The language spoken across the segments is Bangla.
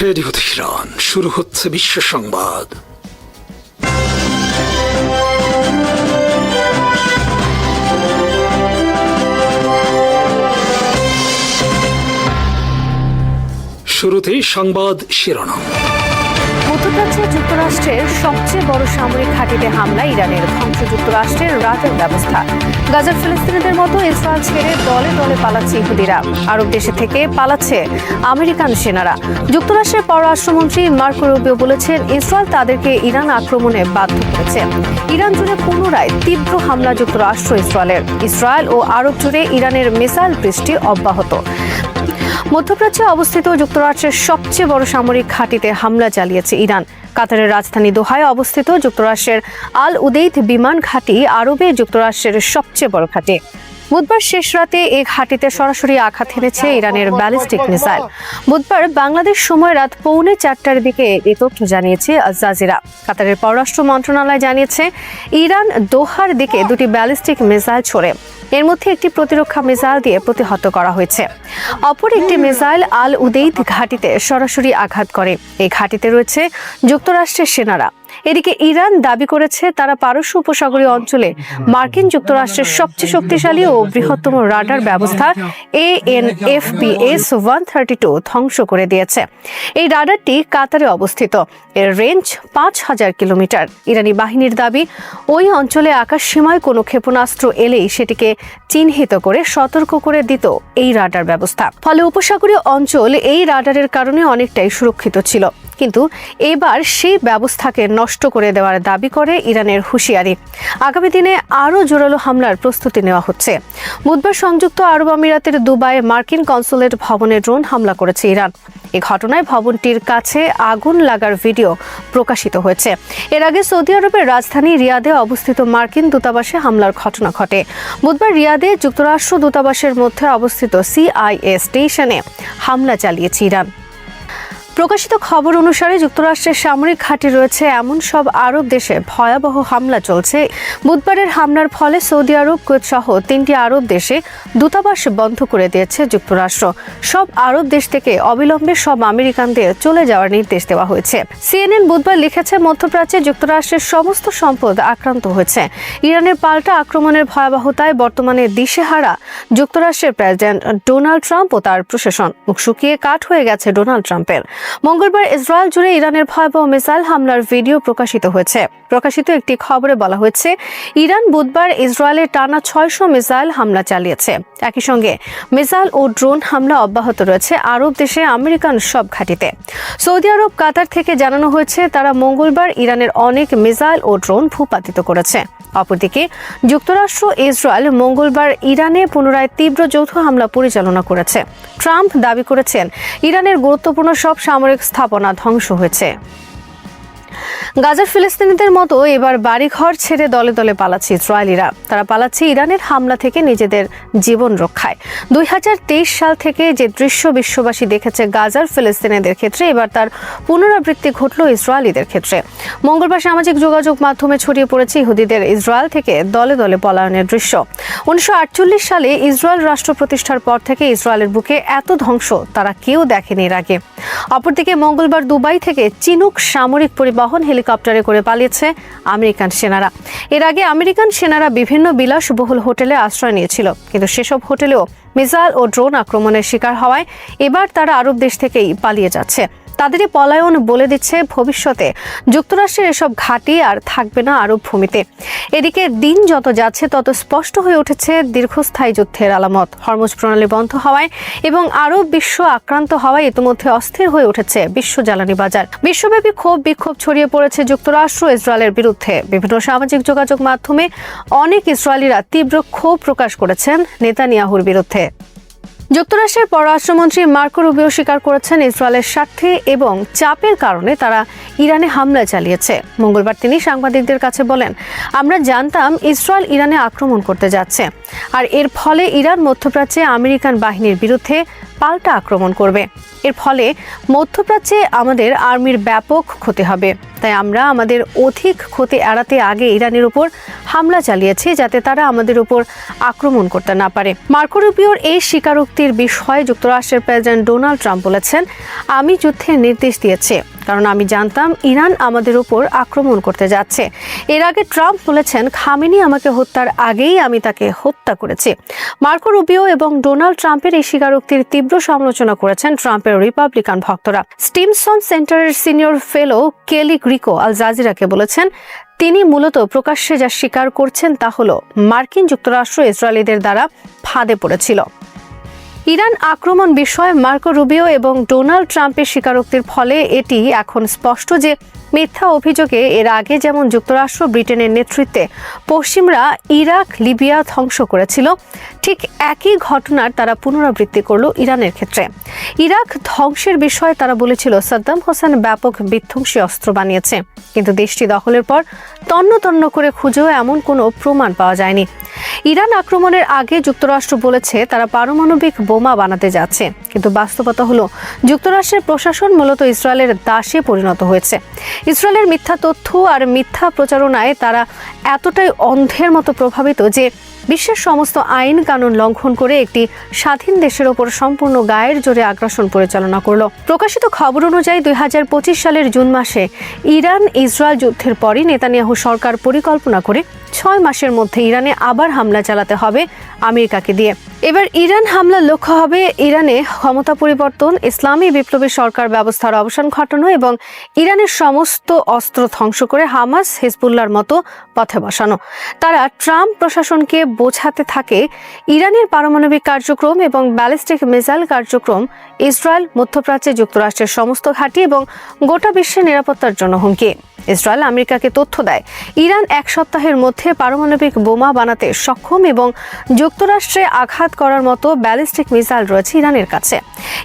রেডিও তেহরান, শুরু হচ্ছে বিশ্ব সংবাদ। শুরুতেই সংবাদ শিরোনাম। মধ্যপ্রাচ্যে যুক্তরাষ্ট্রের সবচেয়ে বড় সামরিক ঘাঁটিতে হামলা ইরানের, ধ্বংস যুক্তরাষ্ট্রের রাডার ব্যবস্থা। গাজার ফিলিস্তিনিদের মতো ইসরায়েল ছেড়ে দলে দলে পালাচ্ছে ইহুদিরা, আরব দেশে থেকে পালাচ্ছে আমেরিকান সেনারা। যুক্তরাষ্ট্রের পররাষ্ট্রমন্ত্রী মার্কো রুবিও বলেছেন, ইসরায়েল তাদেরকে ইরান আক্রমণে বাধ্য করেছে। ইরান জুড়ে পুনরায় তীব্র হামলা যুক্তরাষ্ট্র ইসরায়েল ও আরব জুড়ে ইরানের মিসাইল বৃষ্টি অব্যাহত। মধ্যপ্রাচ্যে অবস্থিত যুক্তরাষ্ট্রের সবচেয়ে বড় সামরিক ঘাঁটিতে হামলা চালিয়েছে ইরান। কাতারের রাজধানী দোহায় অবস্থিত যুক্তরাষ্ট্রের আল উদেইদ বিমান ঘাঁটি আরবে যুক্তরাষ্ট্রের সবচেয়ে বড় ঘাঁটি। বুধবার শেষ রাতে এই ঘাঁটিতে সরাসরি আঘাত হেনেছে ইরানের ব্যালিস্টিক মিসাইল। বুধবার বাংলাদেশ সময় রাত 3:45টার দিকে এ তথ্য জানিয়েছে আল জাজিরা। কাতারের পররাষ্ট্র মন্ত্রণালয় জানিয়েছে, ইরান দোহার দিকে দুটি ব্যালিস্টিক মিসাইল ছোড়ে। এর মধ্যে একটি প্রতিরক্ষা মিসাইল দিয়ে প্রতিহত করা হয়েছে। অপর একটি মিসাইল আল উদেইদ ঘাঁটিতে সরাসরি আঘাত করে। এই ঘাঁটিতে রয়েছে যুক্তরাষ্ট্রের সেনারা। এদিকে ইরান দাবি করেছে, তারা পারস্য উপসাগরীয় অঞ্চলে মার্কিন যুক্তরাষ্ট্রের সবচেয়ে শক্তিশালী ও বৃহত্তম রাডার ব্যবস্থা AN/FPS-132 ধ্বংস করে দিয়েছে। এই রাডারটি কাতারে অবস্থিত। এর রেঞ্জ 5000 কিলোমিটার। ইরানি বাহিনীর দাবি, ওই অঞ্চলে আকাশ সীমায় কোনো ক্ষেপণাস্ত্র এলেই সেটিকে চিহ্নিত করে সতর্ক করে দিত এই রাডার ব্যবস্থা। ফলে উপসাগরীয় অঞ্চল এই রাডারের কারণে অনেকটাই সুরক্ষিত ছিল। কিন্তু এবার সেই ব্যবস্থাকে নষ্ট করে দেওয়ার দাবি করে ইরানের হুঁশিয়ারি। আগামী দিনে আরও জোরালো হামলার প্রস্তুতি নেওয়া হচ্ছে। বুধবার সংযুক্ত আরব আমিরাতের দুবাইয়ে মার্কিন কনসুলেট ভবনে ড্রোন হামলা করেছে ইরান। এই ঘটনায় ভবনটির কাছে আগুন লাগার ভিডিও প্রকাশিত হয়েছে। এর আগে সৌদি আরবের রাজধানী রিয়াদে অবস্থিত মার্কিন দূতাবাসে হামলার ঘটনা ঘটে। বুধবার রিয়াদে যুক্তরাষ্ট্র দূতাবাসের মধ্যে অবস্থিত CIA স্টেশনে হামলা চালিয়েছে ইরান। প্রকাশিত খবর অনুসারে যুক্তরাষ্ট্রের সামরিক ঘাঁটি রয়েছে এমন সব আরব দেশে ভয়াবহ হামলা চলছে। বুধবারের হামলার ফলে সৌদি আরব, কুয়েত সহ 3টি আরব দেশে দূতাবাস বন্ধ করে দিয়েছে যুক্তরাষ্ট্র। সব আরব দেশ থেকে অবিলম্বে সব আমেরিকানদের চলে যাওয়ার নির্দেশ দেওয়া হয়েছে। CNN বুধবার লিখেছে, মধ্যপ্রাচ্যে যুক্তরাষ্ট্রের সমস্ত সম্পদ আক্রান্ত হয়েছে। ইরানের পাল্টা আক্রমণের ভয়াবহতায় বর্তমানে দিশেহারা যুক্তরাষ্ট্রের প্রেসিডেন্ট ডোনাল্ড ট্রাম্প ও তার প্রশাসন। মুখ শুকিয়ে কাঠ হয়ে গেছে ডোনাল্ড ট্রাম্পের। মঙ্গলবার ইসরায়েল জুড়ে ইরানের ভয়াবহ মিসাইল হামলার ভিডিও প্রকাশিত হয়েছে। প্রকাশিত একটি খবরে বলা হয়েছে, ইরান বুধবার ইসরায়েলের টানা 600 মিসাইল হামলা চালিয়েছে। একই সঙ্গে মিসাইল ও ড্রোন হামলা অব্যাহত রয়েছে আরব দেশে আমেরিকান সব ঘাঁটিতে। সৌদি আরব, কাতার থেকে জানানো হয়েছে, তারা মঙ্গলবার ইরানের অনেক মিসাইল ও ড্রোন ভূপাতিত করেছে। অপরদিকে যুক্তরাষ্ট্র ইসরায়েল মঙ্গলবার ইরানে পুনরায় তীব্র যৌথ হামলা পরিচালনা করেছে। ট্রাম্প দাবি করেছেন, ইরানের গুরুত্বপূর্ণ সব সামরিক স্থাপনা ধ্বংস হয়েছে। গাজার ফিলিস্তিনিদের মতো এবার বাড়িঘর ছেড়ে দলে দলে পালাচ্ছে ইসরায়েলিরা। তারা পালাচ্ছে ইরানের হামলা থেকে নিজেদের জীবন রক্ষায়। 2023 সাল থেকে যে দৃশ্য বিশ্ববাসী দেখেছে গাজার ফিলিস্তিনিদের ক্ষেত্রে, এবার তার পুনরাবৃত্তি ঘটল ইসরায়েলিদের ক্ষেত্রে। মঙ্গলবার সামাজিক যোগাযোগ মাধ্যমে ছড়িয়ে পড়েছে ইহুদিদের ইসরায়েল থেকে দলে দলে পলায়নের দৃশ্য। 1948 সালে ইসরায়েল রাষ্ট্র প্রতিষ্ঠার পর থেকে ইসরায়েলের বুকে এত ধ্বংস তারা কেউ দেখেনি এর আগে। অপরদিকে মঙ্গলবার দুবাই থেকে চিনুক সামরিক পরিবহন হেলিকপ্টারে করে পালিয়েছে আমেরিকান সেনারা। এর আগে আমেরিকান সেনারা বিভিন্ন বিলাসবহুল হোটেলে আশ্রয় নিয়েছিল, কিন্তু সেসব হোটেলেও মিসাইল ও ড্রোন আক্রমণের শিকার হওয়ায় এবার তারা আরব দেশ থেকেই পালিয়ে যাচ্ছে। তাদেরই পলায়ন বলে দিচ্ছে ভবিষ্যতে যুক্তরাষ্ট্রের এসব ঘাঁটি আর থাকবে না আরব ভূমিতে। এদিকে দিন যত যাচ্ছে তত স্পষ্ট হয়ে উঠেছে দীর্ঘস্থায়ী যুদ্ধের আলামত। হরমুজ প্রণালী বন্ধ হওয়ায় এবং আরব বিশ্ব আক্রান্ত হওয়ায় ইতিমধ্যে অস্থির হয়ে উঠেছে বিশ্ব জ্বালানি বাজার। বিশ্বব্যাপী বিক্ষোভ ছড়িয়ে পড়েছে যুক্তরাষ্ট্র ইসরায়েলের বিরুদ্ধে। বিভিন্ন সামাজিক যোগাযোগ মাধ্যমে অনেক ইসরায়েলিরা তীব্র ক্ষোভ প্রকাশ করেছেন নেতানিয়াহুর বিরুদ্ধে। যুক্তরাষ্ট্রের পররাষ্ট্রমন্ত্রী মার্কো রুবিও স্বীকার করেছেন, ইসরায়েলের স্বার্থে এবং চাপের কারণে তারা ইরানে হামলা চালিয়েছে। মঙ্গলবার তিনি সাংবাদিকদের কাছে বলেন, আমরা জানতাম ইসরায়েল ইরানে আক্রমণ করতে যাচ্ছে, আর এর ফলে ইরান মধ্যপ্রাচ্যে আমেরিকান বাহিনীর বিরুদ্ধে পাল্টা আক্রমণ করবে। এর ফলে মধ্যপ্রাচ্যে আমাদের আর্মির ব্যাপক ক্ষতি হবে। তাই আমরা আমাদের অধিক ক্ষতি এড়াতে আগে ইরানের উপর হামলা চালিয়েছি, যাতে তারা আমাদের উপর আক্রমণ করতে না পারে। মার্কো রুবিওর এই স্বীকারোক্তির বিষয়ে যুক্তরাষ্ট্রের প্রেসিডেন্ট ডোনাল্ড ট্রাম্প বলেছেন, আমি যুদ্ধের নির্দেশ দিয়েছি কারণ আমি জানতাম ইরান আমাদের উপর আক্রমণ করতে যাচ্ছে। এর আগে ট্রাম্প বলেছেন, খামেনি আমাকে হত্যার আগেই আমি তাকে হত্যা করেছি। মার্কো রুবিও এবং ডোনাল্ড ট্রাম্পের এই স্বীকারোক্তির তীব্র সমালোচনা করেছেন ট্রাম্পের রিপাবলিকান ভক্তরা। স্টিমসন সেন্টারের সিনিয়র ফেলো কেলি গ্রিকো আল জাজিরাকে বলেছেন, তিনি মূলত প্রকাশ্যে যা স্বীকার করছেন তা হল মার্কিন যুক্তরাষ্ট্র ইসরায়েলিদের দ্বারা ফাঁদে পড়েছিল। ইরান আক্রমণ বিষয়ে মার্কো রুবিও এবং ডোনাল্ড ট্রাম্পের স্বীকারোক্তির ফলে এটি এখন স্পষ্ট যে মিথ্যা অভিযোগে এর আগে যেমন যুক্তরাষ্ট্র ব্রিটেনের নেতৃত্বে পশ্চিমরা ইরাক লিবিয়া ধ্বংস করেছিল, ঠিক একই ঘটনার তারা পুনরাবৃত্তি করল ইরানের ক্ষেত্রে। ইরাক ধ্বংসের বিষয়ে তারা বলেছিল সাদ্দাম হোসেন ব্যাপক বিধ্বংসী অস্ত্র বানিয়েছে, কিন্তু দেশটি দখলের পর তন্ন তন্ন করে খুঁজেও এমন কোনো প্রমাণ পাওয়া যায়নি। ইরান আক্রমণের আগে যুক্তরাষ্ট্র বলেছে তারা পারমাণবিক বোমা বানাতে যাচ্ছে, কিন্তু বাস্তবতা হলো যুক্তরাষ্ট্রের প্রশাসন মূলত ইসরায়েলের দাসে পরিণত হয়েছে। ইসরায়েলের মিথ্যা তথ্য আর মিথ্যা প্রচারণায় তারা এতটাই অন্ধের মতো প্রভাবিত যে বিশ্বের সমস্ত আইন কানুন লঙ্ঘন করে একটি স্বাধীন দেশের ওপর সম্পূর্ণ গায়ের জোরে আগ্রাসন পরিচালনা করল। প্রকাশিত খবর অনুযায়ী 2025 সালের জুন মাসে ইরান ইসরায়েল যুদ্ধের পরই নেতানিয়াহু সরকার পরিকল্পনা করে 6 মাসের মধ্যে ইরানে আবার হামলা চালাতে হবে আমেরিকাকে দিয়ে। এবার ইরান হামলার লক্ষ্য হবে ইরানে ক্ষমতা পরিবর্তন, ইসলামী বিপ্লবী সরকার ব্যবস্থার অবসান ঘটানো এবং ইরানের সমস্ত অস্ত্র ধ্বংস করে হামাস হিজবুল্লাহর মতো পথে বসানো। তারা ট্রাম্প প্রশাসনকে বোঝাতে থাকে ইরানের পারমাণবিক কার্যক্রম এবং ব্যালিস্টিক মিসাইল কার্যক্রম ইসরায়েল, মধ্যপ্রাচ্যে যুক্তরাষ্ট্রের সমস্ত ঘাঁটি এবং গোটা বিশ্বের নিরাপত্তার জন্য হুমকি। ইসরায়েল আমেরিকাকে তথ্য দেয় ইরান 1 সপ্তাহের মধ্যে পারমাণবিক বোমা বানাতে সক্ষম এবং যুক্তরাষ্ট্রে আঘাত করার মতো ব্যালিস্টিক মিসাইল রয়েছে ইরানের কাছে।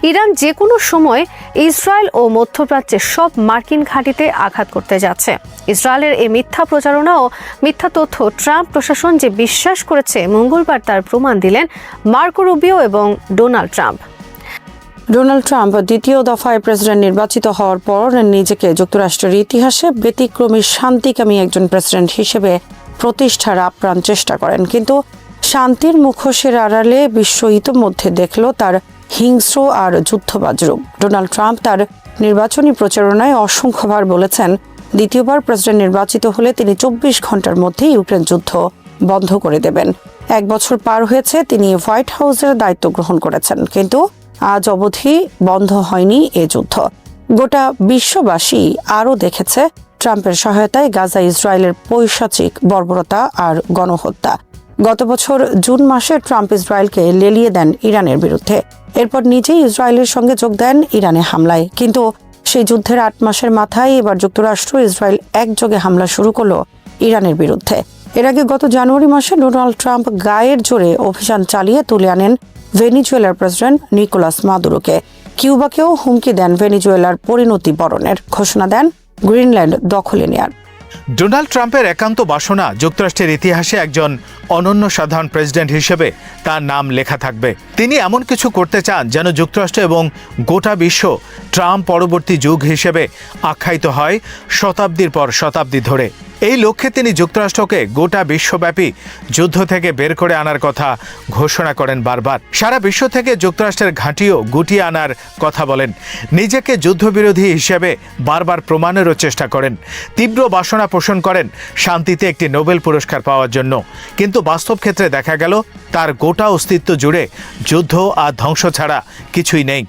ইরান যে কোনো সময় ইসরায়েল ও মধ্যপ্রাচ্যের সব মার্কিন ঘাঁটিতে আঘাত করতে যাচ্ছে। ইসরায়েলের এই মিথ্যা প্রচারণা ও মিথ্যা তথ্য ট্রাম্প প্রশাসন যে বিশ্বাস করেছে মঙ্গলবার তার প্রমাণ দিলেন মার্কো রুবিও এবং ডোনাল্ড ট্রাম্প। ডোনাল্ড ট্রাম্প দ্বিতীয় দফায় প্রেসিডেন্ট নির্বাচিত হওয়ার পর নিজেকে যুক্তরাষ্ট্রের ইতিহাসে ব্যতিক্রমী শান্তিকামী একজন প্রেসিডেন্ট হিসেবে প্রতিষ্ঠার আপ্রাণ চেষ্টা করেন, কিন্তু শান্তির মুখোশের আড়ালে বিশ্ব ইতোমধ্যে দেখল তার হিংস্র আর যুদ্ধবাজ রূপ। ডোনাল্ড ট্রাম্প তার নির্বাচনী প্রচারণায় অসংখ্যবার বলেছেন দ্বিতীয়বার প্রেসিডেন্ট নির্বাচিত হলে তিনি 24 ঘন্টার মধ্যে ইউক্রেন যুদ্ধ বন্ধ করে দেবেন। 1 বছর পার হয়েছে তিনি হোয়াইট হাউসের দায়িত্ব গ্রহণ করেছেন, কিন্তু আজ অবধি বন্ধ হয়নি এ যুদ্ধ। গোটা বিশ্ববাসী আরও দেখেছে ট্রাম্পের সহায়তায় গাজা ইসরায়েলের পৈশাচিক বর্বরতা আর গণহত্যা। গত বছর জুন মাসে ট্রাম্প ইসরায়েলকে লেলিয়ে দেন ইরানের বিরুদ্ধে, এরপর নিজেই ইসরায়েলের সঙ্গে যোগ দেন ইরানে হামলায়। কিন্তু সেই যুদ্ধের 8 মাসের মাথায় এবার যুক্তরাষ্ট্র ইসরায়েল একযোগে হামলা শুরু করলো ইরানের বিরুদ্ধে। এর আগে গত জানুয়ারি মাসে ডোনাল্ড ট্রাম্প গায়ের জোরে অভিযান চালিয়ে তুলে আনেন ভেনিজুয়েলার প্রেসিডেন্ট নিকোলাস মাদুরোকে। কিউবাকেও হুমকি দেন ভেনিজুয়েলার পরিণতি বরণের, ঘোষণা দেন গ্রিনল্যান্ড দখলে নেয়ার। ডোনাল্ড ট্রাম্পের একান্ত বাসনা যুক্তরাষ্ট্রের ইতিহাসে একজন অনন্য সাধারণ প্রেসিডেন্ট হিসেবে তার নাম লেখা থাকবে। তিনি এমন কিছু করতে চান যেন যুক্তরাষ্ট্র এবং গোটা বিশ্ব ট্রাম্প পরবর্তী যুগ হিসেবে আখ্যায়িত হয় শতাব্দীর পর শতাব্দী ধরে। এই লক্ষ্যে তিনি যুক্তরাষ্ট্রকে গোটা বিশ্বব্যাপী যুদ্ধ থেকে বের করে আনার কথা ঘোষণা করেন বারবার। সারা বিশ্ব থেকে যুক্তরাষ্ট্রের ঘাঁটিও গুটিয়ে আনার কথা বলেন। নিজেকে যুদ্ধবিরোধী হিসেবে বারবার প্রমাণেরও চেষ্টা করেন। তীব্র বাসনা পোষণ করেন শান্তিতে একটি নোবেল পুরস্কার পাওয়ার জন্য, কিন্তু বাস্তব ক্ষেত্রে দেখা গেল তার গোটা অস্তিত্ব জুড়ে যুদ্ধ আর ধ্বংস ছাড়া কিছুই নেই।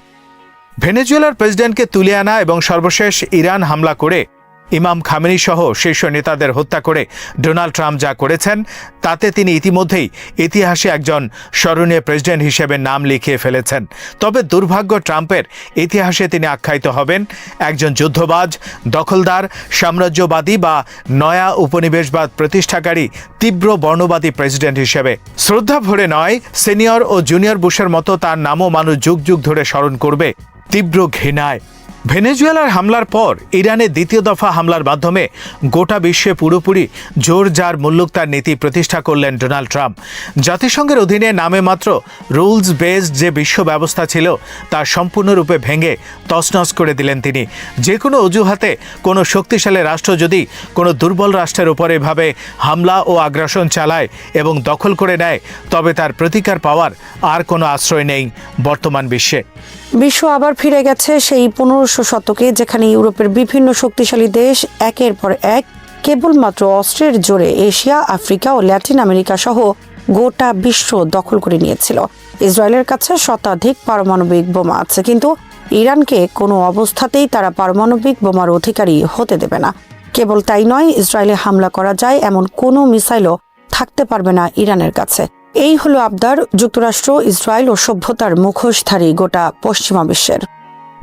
ভেনেজুয়েলার প্রেসিডেন্টকে তুলে আনা এবং সর্বশেষ ইরান হামলা করে ইমাম খামেনি সহ শীর্ষ নেতাদের হত্যা করে ডোনাল্ড ট্রাম্প যা করেছেন তাতে তিনি ইতিমধ্যেই ইতিহাসে একজন স্মরণীয় প্রেসিডেন্ট হিসেবে নাম লিখিয়ে ফেলেছেন। তবে দুর্ভাগ্য ট্রাম্পের ইতিহাসে তিনি আখ্যায়িত হবেন একজন যুদ্ধবাজ, দখলদার, সাম্রাজ্যবাদী বা নয়া উপনিবেশবাদ প্রতিষ্ঠাকারী তীব্র বর্ণবাদী প্রেসিডেন্ট হিসেবে। শ্রদ্ধা ভরে নয়, সিনিয়র ও জুনিয়র বুশের মতো তার নামও মানুষ যুগ যুগ ধরে স্মরণ করবে তীব্র ঘৃণায়। ভেনেজুয়েলার হামলার পর ইরানের দ্বিতীয় দফা হামলার মাধ্যমে গোটা বিশ্বে পুরোপুরি জোর যার মুল্লুক তার নীতি প্রতিষ্ঠা করলেন ডোনাল্ড ট্রাম্প। জাতিসংঘের অধীনে নামে মাত্র রুলস বেসড যে বিশ্ব ব্যবস্থা ছিল তা সম্পূর্ণরূপে ভেঙে তছনছ করে দিলেন তিনি। যে কোনো অজুহাতে কোনো শক্তিশালী রাষ্ট্র যদি কোনো দুর্বল রাষ্ট্রের উপর এভাবে হামলা ও আগ্রাসন চালায় এবং দখল করে নেয়, তবে তার প্রতিকার পাওয়ার আর কোনো আশ্রয় নেই বর্তমান বিশ্বে। বিশ্ব আবার ফিরে গেছে সেই 1500 শতকে, যেখানে ইউরোপের বিভিন্ন শক্তিশালী দেশ একের পর এক কেবলমাত্র অস্ত্রের জোরে এশিয়া, আফ্রিকা ও ল্যাটিন আমেরিকা সহ গোটা বিশ্ব দখল করে নিয়েছিল। ইসরায়েলের কাছে শতাধিক পারমাণবিক বোমা আছে, কিন্তু ইরানকে কোনো অবস্থাতেই তারা পারমাণবিক বোমার অধিকারী হতে দেবে না। কেবল তাই নয়, ইসরায়েলে হামলা করা যায় এমন কোনো মিসাইলও থাকতে পারবে না ইরানের কাছে। এই হলো আবদার যুক্তরাষ্ট্র, ইসরায়েল ও সভ্যতার মুখোশধারী গোটা পশ্চিমা বিশ্বের।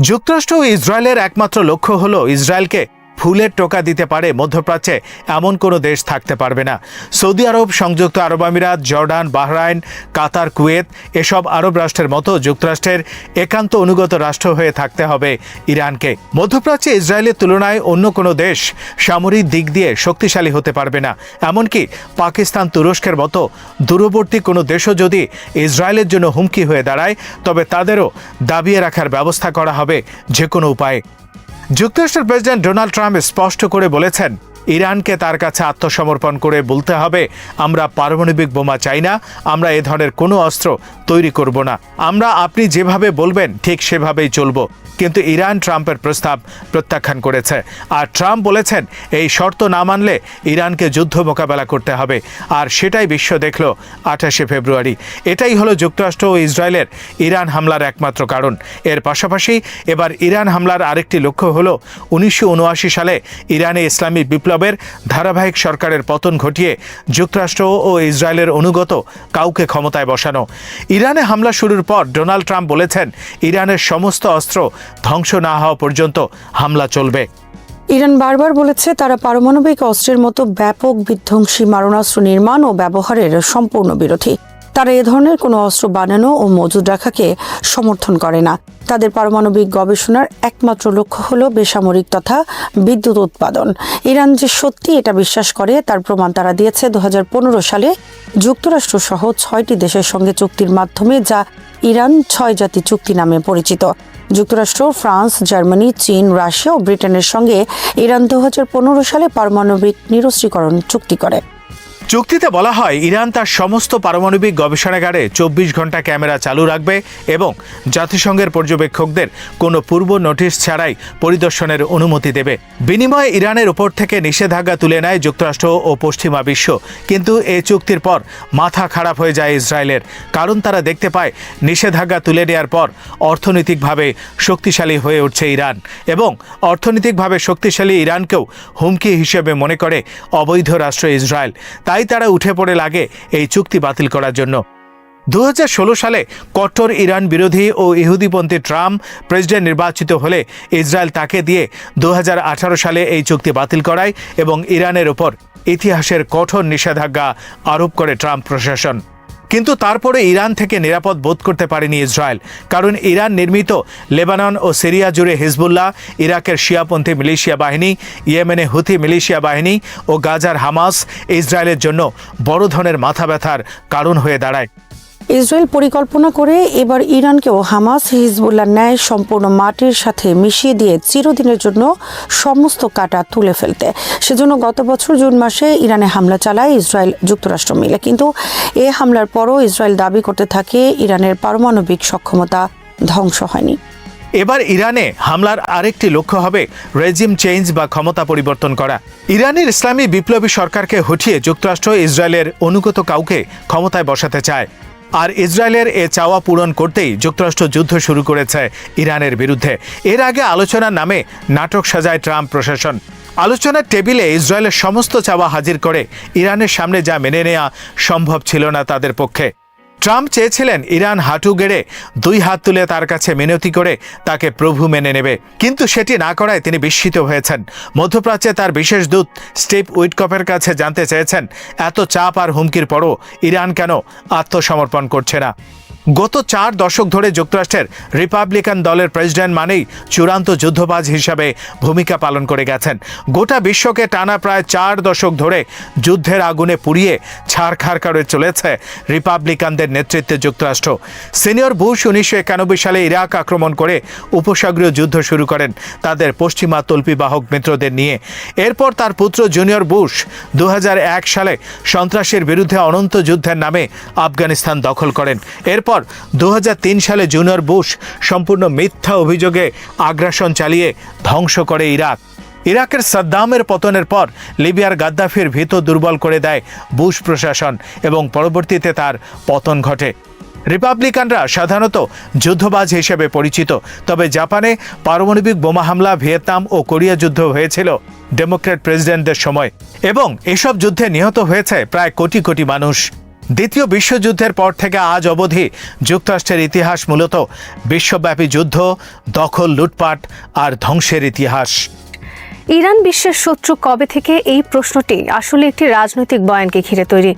যুক্তরাষ্ট্র ও ইসরায়েলের একমাত্র লক্ষ্য হল ইসরায়েলকে ফুলের টোকা দিতে পারে মধ্যপ্রাচ্যে এমন কোনো দেশ থাকতে পারবে না। সৌদি আরব, সংযুক্ত আরব আমিরাত, জর্ডান, বাহরাইন, কাতার, কুয়েত এসব আরব রাষ্ট্রের মতো যুক্তরাষ্ট্রের একান্ত অনুগত রাষ্ট্র হয়ে থাকতে হবে ইরানকে। মধ্যপ্রাচ্যে ইসরায়েলের তুলনায় অন্য কোনো দেশ সামরিক দিক দিয়ে শক্তিশালী হতে পারবে না। এমনকি পাকিস্তান, তুরস্কের মতো দূরবর্তী কোনো দেশও যদি ইসরায়েলের জন্য হুমকি হয়ে দাঁড়ায়, তবে তাদেরও দাবিয়ে রাখার ব্যবস্থা করা হবে যে কোনো উপায়ে। যুক্তরাষ্ট্রের প্রেসিডেন্ট ডোনাল্ড ট্রাম্প স্পষ্ট করে বলেছেন, ইরানকে তার কাছে আত্মসমর্পণ করে বলতে হবে, আমরা পারমাণবিক বোমা চাই না, আমরা এ ধরনের কোনো অস্ত্র তৈরি করব না, আমরা আপনি যেভাবে বলবেন ঠিক সেভাবেই চলব। কিন্তু ইরান ট্রাম্পের প্রস্তাব প্রত্যাখ্যান করেছে। আর ট্রাম্প বলেছেন, এই শর্ত না মানলে ইরানকে যুদ্ধ মোকাবেলা করতে হবে। আর সেটাই বিশ্ব দেখল 28শে ফেব্রুয়ারি। এটাই হলো যুক্তরাষ্ট্র ও ইসরায়েলের ইরান হামলার একমাত্র কারণ। এর পাশাপাশি এবার ইরান হামলার আরেকটি লক্ষ্য হলো 1979 সালে ইরানে ইসলামী বিপ্লবের ধারাবাহিক সরকারের পতন ঘটিয়ে যুক্তরাষ্ট্র ও ইসরায়েলের অনুগত কাউকে ক্ষমতায় বসানো। ইরানে হামলা শুরুর পর ডোনাল্ড ট্রাম্প বলেছেন, ইরানের সমস্ত অস্ত্র ধ্বংস না হওয়া পর্যন্ত হামলা চলবে। ইরান বারবার বলেছে তারা পারমাণবিক অস্ত্রের মতো ব্যাপক বিধ্বংসী মারণাস্ত্র নির্মাণ ও ব্যবহারের সম্পূর্ণ বিরোধী। তারা এ ধরনের কোনো অস্ত্র বানানো ও মজুদ রাখাকে সমর্থন করে না। তাদের পারমাণবিক গবেষণার একমাত্র লক্ষ্য হল বেসামরিক তথা বিদ্যুৎ উৎপাদন। ইরান যে সত্যি এটা বিশ্বাস করে তার প্রমাণ তারা দিয়েছে 2015 সালে যুক্তরাষ্ট্র সহ 6টি দেশের সঙ্গে চুক্তির মাধ্যমে, যা ইরান 6 জাতি চুক্তি নামে পরিচিত। যুক্তরাষ্ট্র, ফ্রান্স, জার্মানি, চীন, রাশিয়া ও ব্রিটেনের সঙ্গে ইরান 2015 সালে পারমাণবিক নিরস্ত্রীকরণ চুক্তি করে। চুক্তিতে বলা হয়, ইরান তার সমস্ত পারমাণবিক গবেষণাগারে 24 ঘন্টা ক্যামেরা চালু রাখবে এবং জাতিসংঘের পর্যবেক্ষকদের কোনো পূর্ব নোটিশ ছাড়াই পরিদর্শনের অনুমতি দেবে। বিনিময়ে ইরানের উপর থেকে নিষেধাজ্ঞা তুলে নেয় যুক্তরাষ্ট্র ও পশ্চিমা বিশ্ব। কিন্তু এই চুক্তির পর মাথা খারাপ হয়ে যায় ইসরায়েলের, কারণ তারা দেখতে পায় নিষেধাজ্ঞা তুলে নেওয়ার পর অর্থনৈতিকভাবে শক্তিশালী হয়ে উঠছে ইরান, এবং অর্থনৈতিকভাবে শক্তিশালী ইরানকেও হুমকি হিসেবে মনে করে অবৈধ রাষ্ট্র ইসরায়েল। তাই তারা উঠে পড়ে লাগে এই চুক্তি বাতিল করার জন্য। 2016 সালে কট্টর ইরান বিরোধী ও ইহুদিপন্থী ট্রাম্প প্রেসিডেন্ট নির্বাচিত হলে ইসরায়েল তাকে দিয়ে 2018 সালে এই চুক্তি বাতিল করায় এবং ইরানের ওপর ইতিহাসের কঠোর নিষেধাজ্ঞা আরোপ করে ট্রাম্প প্রশাসন। কিন্তু তারপরে ইরান থেকে নিরাপদ বোধ করতে পারেনি ইসরায়েল, কারণ ইরান নির্মিত লেবানন ও সিরিয়া জুড়ে হিজবুল্লাহ, ইরাকের শিয়াপন্থী মিলিশিয়া বাহিনী, ইয়েমেনে হুথি মিলিশিয়া বাহিনী ও গাজার হামাস ইসরায়েলের জন্য বড় ধরনের মাথা ব্যথার কারণ হয়ে দাঁড়ায়। ইসরায়েল পরিকল্পনা করে এবার ইরানকেও হামাস, হিজবুল্লাহ ন্যায় সম্পূর্ণ মাটির সাথে মিশিয়ে দিয়ে চিরদিনের জন্য সমস্ত কাঁটা তুলে ফেলতে। সেজন্য গত বছর জুন মাসে ইরানে হামলা চালায় ইসরায়েল, যুক্তরাষ্ট্র মিলে। কিন্তু এ হামলার পরও ইসরায়েল দাবি করতে থাকে ইরানের পারমাণবিক সক্ষমতা ধ্বংস হয়নি। এবার ইরানে হামলার আরেকটি লক্ষ্য হবে রেজিম চেঞ্জ বা ক্ষমতা পরিবর্তন করা। ইরানের ইসলামী বিপ্লবী সরকারকে হটিয়ে যুক্তরাষ্ট্র ইসরায়েলের অনুগত কাউকে ক্ষমতায় বসাতে চায়। আর ইসরায়েলের এ চাওয়া পূরণ করতেই যুক্তরাষ্ট্র যুদ্ধ শুরু করেছে ইরানের বিরুদ্ধে। এর আগে আলোচনার নামে নাটক সাজায় ট্রাম্প প্রশাসন। আলোচনার টেবিলে ইসরায়েলের সমস্ত চাওয়া হাজির করে ইরানের সামনে যা মেনে নেওয়া সম্ভব ছিল না তাদের পক্ষে। ট্রাম্প চেয়েছিলেন ইরান হাঁটু গেড়ে 2 হাত তুলে তার কাছে মিনতি করে তাকে প্রভু মেনে নেবে, কিন্তু সেটি না করায় তিনি বিস্মিত হয়েছেন। মধ্যপ্রাচ্যে তার বিশেষ দূত স্টিভ উইটকফের কাছে জানতে চেয়েছেন, এত চাপ আর হুমকির পরও ইরান কেন আত্মসমর্পণ করছে না। গত 4 দশক ধরে যুক্তরাষ্ট্রের রিপাবলিকান দলের প্রেসিডেন্ট মানেই চূড়ান্ত যুদ্ধবাজ হিসাবে ভূমিকা পালন করে গেছেন। গোটা বিশ্বকে টানা প্রায় 4 দশক ধরে যুদ্ধের আগুনে পুড়িয়ে ছারখার করে চলেছে রিপাবলিকানদের নেতৃত্বে যুক্তরাষ্ট্র। সিনিয়র বুশ 1991 সালে ইরাক আক্রমণ করে উপসাগরীয় যুদ্ধ শুরু করেন তাদের পশ্চিমা তল্পিবাহক মিত্রদের নিয়ে। এরপর তার পুত্র জুনিয়র বুশ 2001 সালে সন্ত্রাসের বিরুদ্ধে অনন্ত যুদ্ধের নামে আফগানিস্তান দখল করেন। এরপর 2003 সালে জুনিয়র বুশ সম্পূর্ণ মিথ্যা অভিযোগে আগ্রাসন চালিয়ে ধ্বংস করে ইরাক। ইরাকের সাদ্দামের পতনের পর লিবিয়ার গাদ্দাফির ভিত দুর্বল করে দেয় বুশ প্রশাসন এবং পরবর্তীতে তার পতন ঘটে। রিপাবলিকানরা সাধারণত যুদ্ধবাজ হিসেবে পরিচিত, তবে জাপানে পারমাণবিক বোমা হামলা, ভিয়েতনাম ও কোরিয়া যুদ্ধ হয়েছিল ডেমোক্র্যাট প্রেসিডেন্টদের সময় এবং এসব যুদ্ধে নিহত হয়েছে প্রায় কোটি কোটি মানুষ। দ্বিতীয় বিশ্বযুদ্ধের পর থেকে আজ অবধি যুক্তরাষ্ট্রের ইতিহাস মূলত বিশ্বব্যাপী যুদ্ধ, দখল, লুটপাট আর ধ্বংসের ইতিহাস। ইরান বিশ্বের শত্রু কবে থেকে, এই প্রশ্নটি আসলে একটি রাজনৈতিক বয়ানকে ঘিরে তৈরি।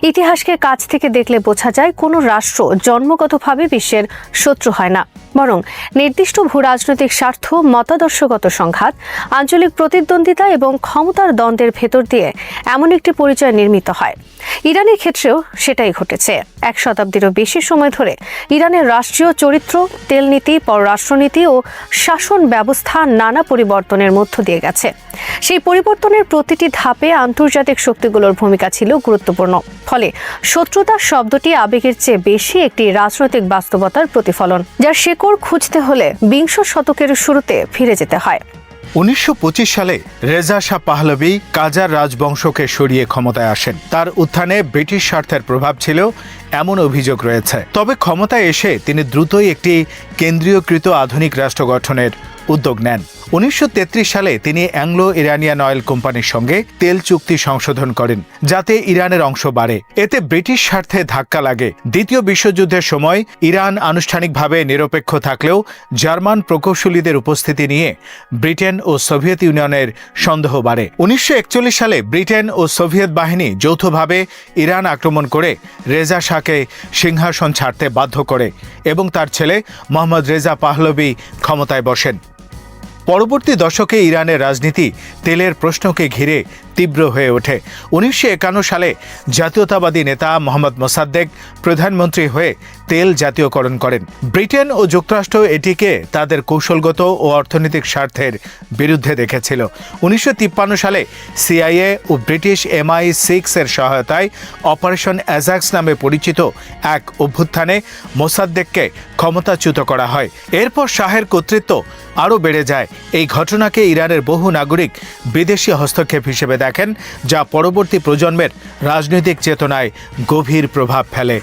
ইতিহাসকে কাছ থেকে দেখলে বোঝা যায় কোনো রাষ্ট্র জন্মগতভাবে বিশ্বের শত্রু হয় না, বরং নির্দিষ্ট ভূরাজনৈতিক স্বার্থ, মতাদর্শগত সংঘাত, আঞ্চলিক প্রতিদ্বন্দ্বিতা এবং ক্ষমতার দ্বন্দ্বের ভেতর দিয়ে এমন একটি পরিচয় নির্মিত হয়। ইরানের ক্ষেত্রেও সেটাই ঘটেছে। 1 শতাব্দীরও বেশি সময় ধরে ইরানের রাষ্ট্রীয় চরিত্র, তেলনীতি, পররাষ্ট্রনীতি ও শাসন ব্যবস্থা নানা পরিবর্তনের মধ্য দিয়ে গেছে। সেই পরিবর্তনের প্রতিটি ধাপে আন্তর্জাতিক শক্তিগুলোর ভূমিকা ছিল গুরুত্বপূর্ণ। ফলে শত্রুতা শব্দটি আবেগের চেয়ে বেশি একটি রাজনৈতিক বাস্তবতার প্রতিফলন, যার শেকড় খুঁজতে হলে 20 শতকের শুরুতে ফিরে যেতে হয়। 1925 সালে রেজা শাহ পাহলভি কাজার রাজবংশকে সরিয়ে ক্ষমতায় আসেন। তার উত্থানে ব্রিটিশ স্বার্থের প্রভাব ছিল এমন অভিযোগ রয়েছে। তবে ক্ষমতায় এসে তিনি দ্রুতই একটি কেন্দ্রীয়কৃত আধুনিক রাষ্ট্র গঠনের উদ্যোগ নেন। 1933 সালে তিনি অ্যাংলো ইরানিয়ান অয়েল কোম্পানির সঙ্গে তেল চুক্তি সংশোধন করেন যাতে ইরানের অংশ বাড়ে। এতে ব্রিটিশ স্বার্থে ধাক্কা লাগে। দ্বিতীয় বিশ্বযুদ্ধের সময় ইরান আনুষ্ঠানিকভাবে নিরপেক্ষ থাকলেও জার্মান প্রকৌশলীদের উপস্থিতি নিয়ে ব্রিটেন ও সোভিয়েত ইউনিয়নের সন্দেহ বাড়ে। 1941 সালে ব্রিটেন ও সোভিয়েত বাহিনী যৌথভাবে ইরান আক্রমণ করে রেজা শাহকে সিংহাসন ছাড়তে বাধ্য করে এবং তার ছেলে মোহাম্মদ রেজা পাহলভি ক্ষমতায় বসেন। পরবর্তী দশকে ইরানের রাজনীতি তেলের প্রশ্নকে ঘিরে তীব্র হয়ে ওঠে। 1951 সালে জাতীয়তাবাদী নেতা মোহাম্মদ মোসাদ্দেক প্রধানমন্ত্রী হয়ে তেল জাতীয়করণ করেন। ব্রিটেন ও যুক্তরাষ্ট্র এটিকে তাদের কৌশলগত ও অর্থনৈতিক স্বার্থের বিরুদ্ধে দেখেছিল। 1953 সালে সিআইএ ও ব্রিটিশ MI6 এর সহায়তায় অপারেশন অ্যাজাক্স নামে পরিচিত এক অভ্যুত্থানে মোসাদ্দেককে ক্ষমতাচ্যুত করা হয়। এরপর শাহের কর্তৃত্ব আরও বেড়ে যায়। এই ঘটনাকে ইরানের বহু নাগরিক বিদেশি হস্তক্ষেপ হিসেবে দেখেন, যা পরবর্তী প্রজন্মের রাজনৈতিক চেতনায় গভীর প্রভাব ফেলে।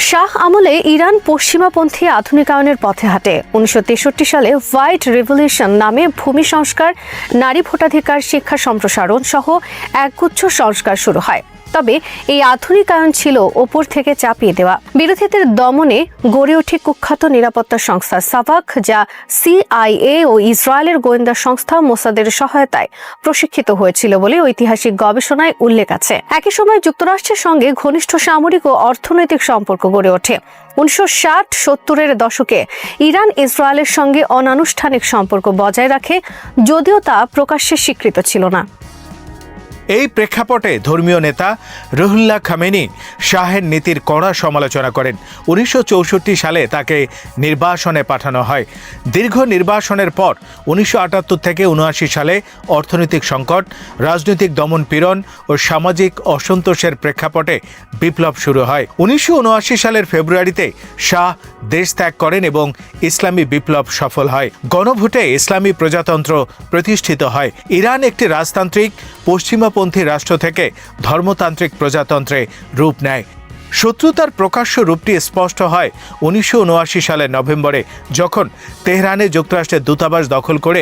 শাহ আমলে ইরান পশ্চিমাপন্থী আধুনিকায়নের পথে হাঁটে। 1963 সালে হোয়াইট রেভলিউশন নামে ভূমি সংস্কার, নারী ভোটাধিকার, শিক্ষা সম্প্রসারণ সহ একগুচ্ছ সংস্কার শুরু হয়। তবে এই আধুনিকায়ন ছিল ওপর থেকে চাপিয়ে দেওয়া। বিরোধীদের দমনে গড়ে ওঠে কুখ্যাত নিরাপত্তা সংস্থা সাভাক, যা CIA ও ইসরায়েলের গোয়েন্দা সংস্থা মোসাদের সহায়তায় প্রশিক্ষিত হয়েছিল বলে ঐতিহাসিক গবেষণায় উল্লেখ আছে। একই সময় যুক্তরাষ্ট্রের সঙ্গে ঘনিষ্ঠ সামরিক ও অর্থনৈতিক সম্পর্ক গড়ে ওঠে। 1960-70-এর দশকে ইরান ইসরায়েলের সঙ্গে অনানুষ্ঠানিক সম্পর্ক বজায় রাখে, যদিও তা প্রকাশ্যে স্বীকৃত ছিল না। এই প্রেক্ষাপটে ধর্মীয় নেতা রুহুল্লাহ খামেনি শাহের নীতির কড়া সমালোচনা করেন। 1964 সালে তাকে নির্বাসনে পাঠানো হয়। দীর্ঘ নির্বাসনের পর 1978 থেকে 79 সালে অর্থনৈতিক সংকট, রাজনৈতিক দমন-পীড়ন ও সামাজিক অসন্তোষের প্রেক্ষাপটে বিপ্লব শুরু হয়। 1979 সালের ফেব্রুয়ারিতে শাহ দেশ ত্যাগ করেন এবং ইসলামী বিপ্লব সফল হয়। গণভোটে ইসলামী প্রজাতন্ত্র প্রতিষ্ঠিত হয়। ইরান একটি রাজতান্ত্রিক পশ্চিমাপন্থী রাষ্ট্র থেকে ধর্মতান্ত্রিক প্রজাতন্ত্রে রূপ নেয়। শত্রুতার প্রকাশ্য রূপটি স্পষ্ট হয় 1979 সালের নভেম্বরে, যখন তেহরানে যুক্তরাষ্ট্রের দূতাবাস দখল করে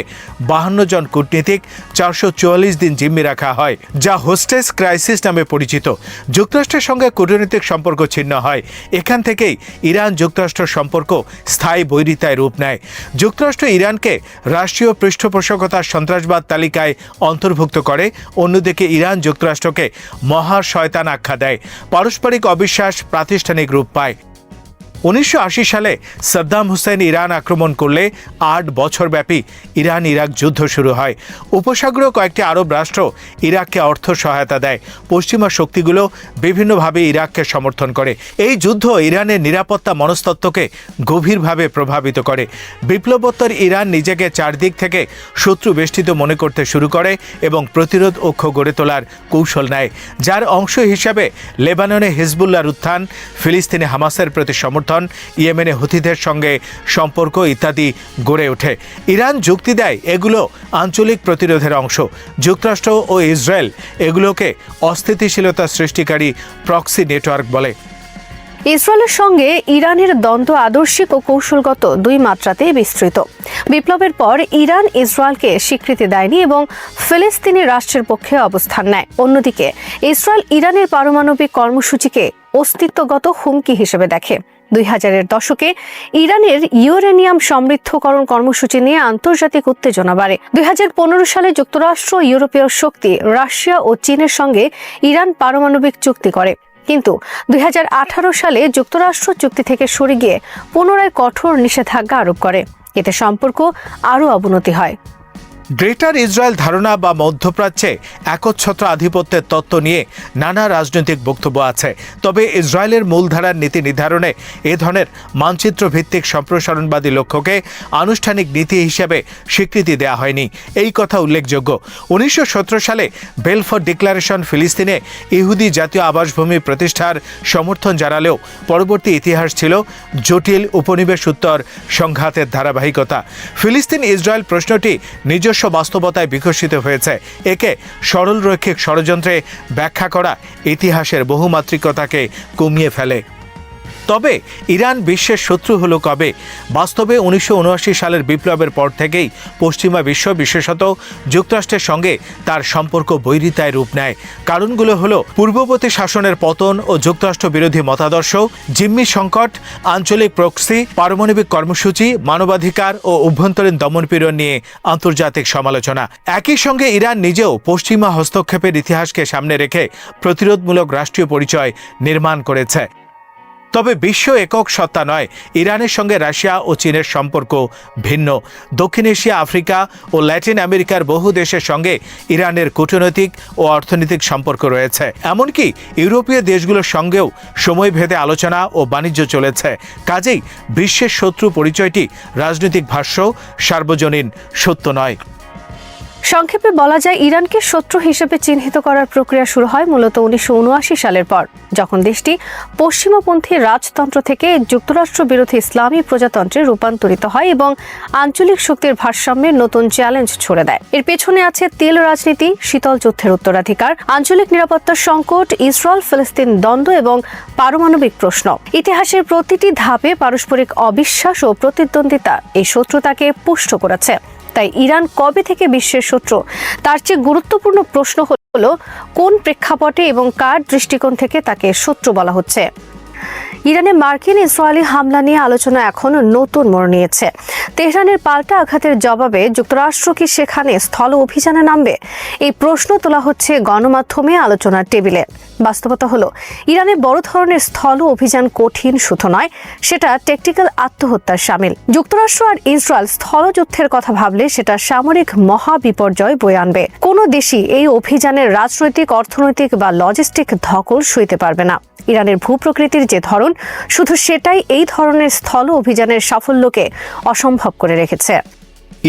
52 জন কূটনীতিক 444 দিন জিম্মি রাখা হয়, যা হোস্টেস ক্রাইসিস নামে পরিচিত। যুক্তরাষ্ট্রের সঙ্গে কূটনৈতিক সম্পর্ক ছিন্ন হয়। এখান থেকেই ইরান যুক্তরাষ্ট্র সম্পর্ক স্থায়ী বৈরিতায় রূপ নেয়। যুক্তরাষ্ট্র ইরানকে রাষ্ট্রীয় পৃষ্ঠপোষকতার সন্ত্রাসবাদ তালিকায় অন্তর্ভুক্ত করে, অন্যদিকে ইরান যুক্তরাষ্ট্রকে মহা শয়তান আখ্যা দেয়। পারস্পরিক অবিশ্বাস প্রাতিষ্ঠানিক রূপ পায়। 1980 সালে সাদ্দাম হুসেন ইরান আক্রমণ করলে 8 বছরব্যাপী ইরান ইরাক যুদ্ধ শুরু হয়। উপসাগরীয় কয়েকটি আরব রাষ্ট্র ইরাককে অর্থ সহায়তা দেয়। পশ্চিমা শক্তিগুলো বিভিন্নভাবে ইরাককে সমর্থন করে। এই যুদ্ধ ইরানের নিরাপত্তা মনস্তত্ত্বকে গভীরভাবে প্রভাবিত করে। বিপ্লবোত্তর ইরান নিজেকে চারদিক থেকে শত্রু বেষ্টিত মনে করতে শুরু করে এবং প্রতিরোধ অক্ষ গড়ে তোলার কৌশল নেয়, যার অংশ হিসাবে লেবাননে হিজবুল্লাহর উত্থান, ফিলিস্তিনে হামাসের প্রতি সমর্থন, ইয়েমেনে হুথিদের সঙ্গে সম্পর্ক ইত্যাদি গড়ে ওঠে। ইরান যুক্তি দেয় এগুলো আঞ্চলিক প্রতিরোধের অংশ। যুক্তরাষ্ট্র ও ইসরায়েল এগুলোকে অস্থিতিশীলতা সৃষ্টিকারী প্রক্সি নেটওয়ার্ক বলে। ইসরায়েলের সঙ্গে ইরানের দ্বন্দ্ব আদর্শিক ও কৌশলগত দুই মাত্রাতেই বিস্তৃত। বিপ্লবের পর ইরান ইসরায়েলকে স্বীকৃতি দেয়নি এবং ফিলিস্তিনি রাষ্ট্রের পক্ষে অবস্থান নেয়। অন্যদিকে ইসরায়েল ইরানের পারমাণবিক কর্মসূচিকে অস্তিত্বগত হুমকি হিসেবে দেখে। 2000-এর দশকে ইরানের ইউরেনিয়াম সমৃদ্ধকরণ কর্মসূচি নিয়ে আন্তর্জাতিক উত্তেজনা বাড়ে। 2015 সালে যুক্তরাষ্ট্র, ইউরোপীয় শক্তি, রাশিয়া ও চীনের সঙ্গে ইরান পারমাণবিক চুক্তি করে। কিন্তু 2018 সালে যুক্তরাষ্ট্র চুক্তি থেকে সরে গিয়ে পুনরায় কঠোর নিষেধাজ্ঞা আরোপ করে। এতে সম্পর্ক আরও অবনতি হয়। গ্রেটার ইসরায়েল ধারণা বা মধ্যপ্রাচ্যে একচ্ছত্র আধিপত্যের তত্ত্ব নিয়ে নানা রাজনৈতিক বক্তব্য আছে। তবে ইসরায়েলের মূলধারার নীতি নির্ধারণে এ ধরনের মানচিত্র ভিত্তিক সম্প্রসারণবাদী লক্ষ্যকে আনুষ্ঠানিক নীতি হিসেবে স্বীকৃতি দেওয়া হয়নি, এই কথা উল্লেখযোগ্য। 1917 সালে বেলফোর ডিক্লারেশন ফিলিস্তিনে ইহুদি জাতীয় আবাসভূমি প্রতিষ্ঠার সমর্থন জানালেও পরবর্তী ইতিহাস ছিল জটিল উপনিবেশ উত্তর সংঘাতের ধারাবাহিকতা। ফিলিস্তিন ইসরায়েল প্রশ্নটি নিজস্ব বাস্তবতায় বিকশিত হয়েছে। একে সরলরৈখিক ষড়যন্ত্রে ব্যাখ্যা করা ইতিহাসের বহুমাত্রিকতাকে কমিয়ে ফেলে। তবে ইরান বিশ্বের শত্রু হলো কবে? বাস্তবে 1979 সালের বিপ্লবের পর থেকেই পশ্চিমা বিশ্ব, বিশেষত যুক্তরাষ্ট্রের সঙ্গে তার সম্পর্ক বৈরিতায় রূপ নেয়। কারণগুলো হলো পূর্ববর্তী শাসনের পতন ও যুক্তরাষ্ট্র বিরোধী মতাদর্শ, জিম্মি সংকট, আঞ্চলিক প্রক্সি, পারমাণবিক কর্মসূচি, মানবাধিকার ও অভ্যন্তরীণ দমনপীড়ন নিয়ে আন্তর্জাতিক সমালোচনা। একই সঙ্গে ইরান নিজেও পশ্চিমা হস্তক্ষেপের ইতিহাসকে সামনে রেখে প্রতিরোধমূলক রাষ্ট্রীয় পরিচয় নির্মাণ করেছে। তবে বিশ্ব একক সত্তা নয়। ইরানের সঙ্গে রাশিয়া ও চীনের সম্পর্ক ভিন্ন। দক্ষিণ এশিয়া, আফ্রিকা ও ল্যাটিন আমেরিকার বহু দেশের সঙ্গে ইরানের কূটনৈতিক ও অর্থনৈতিক সম্পর্ক রয়েছে। এমনকি ইউরোপীয় দেশগুলোর সঙ্গেও সময়ভেদে আলোচনা ও বাণিজ্য চলেছে। কাজেই বিশ্বের শত্রু পরিচয়টি রাজনৈতিক ভাষ্য, সার্বজনীন সত্য নয়। সংক্ষেপে বলা যায়, ইরানকে শত্রু হিসেবে চিহ্নিত করার প্রক্রিয়া শুরু হয় মূলত 1979 সালের পর, যখন দেশটি পশ্চিমপন্থী রাজতন্ত্র থেকে যুক্তরাষ্ট্র বিরোধী ইসলামী প্রজাতন্ত্রে রূপান্তরিত হয় এবং আঞ্চলিক শক্তির ভারসাম্যের নতুন চ্যালেঞ্জ ছড়ে দেয়। এর পেছনে আছে তেল রাজনীতি, শীতল যুদ্ধের উত্তরাধিকার, আঞ্চলিক নিরাপত্তার সংকট, ইসরায়েল ফিলিস্তিন দ্বন্দ্ব এবং পারমাণবিক প্রশ্ন। ইতিহাসের প্রতিটি ধাপে পারস্পরিক অবিশ্বাস ও প্রতিদ্বন্দ্বিতা এই শত্রুতাকে পুষ্ট করেছে। তাই ইরান কবে থেকে বিশ্বের শত্রু, তার চেয়ে গুরুত্বপূর্ণ প্রশ্ন হলো কোন প্রেক্ষাপটে এবং কার দৃষ্টিকোণ থেকে তাকে শত্রু বলা হচ্ছে। ইরানে মার্কিন ইসরায়েলি হামলা নিয়ে আলোচনা এখন নতুন মোড় নিয়েছে। তেহরানের পাল্টা আঘাতের জবাবে যুক্তরাষ্ট্র কি সেখানে স্থল অভিযানে নামবে? এই প্রশ্ন তোলা হচ্ছে গণমাধ্যমে আলোচনার টেবিলে। বাস্তবতা হলো, ইরানে বড় ধরনের স্থল অভিযান কঠিন শুধু নয়, সেটা ট্যাকটিক্যাল আত্মহত্যার শামিল। যুক্তরাষ্ট্র আর ইসরায়েল স্থলযুদ্ধের কথা ভাবলে সেটা সামরিক মহাবিপর্যয় বয়ে আনবে। কোনো দেশই এই অভিযানের রাজনৈতিক, অর্থনৈতিক বা লজিস্টিক ধকল সইতে পারবে না। ইরানের ভূপ্রকৃতির যে ধরন, শুধু সেটাই এই ধরনের স্থল অভিযানের সাফল্যকে অসম্ভব করে রেখেছে।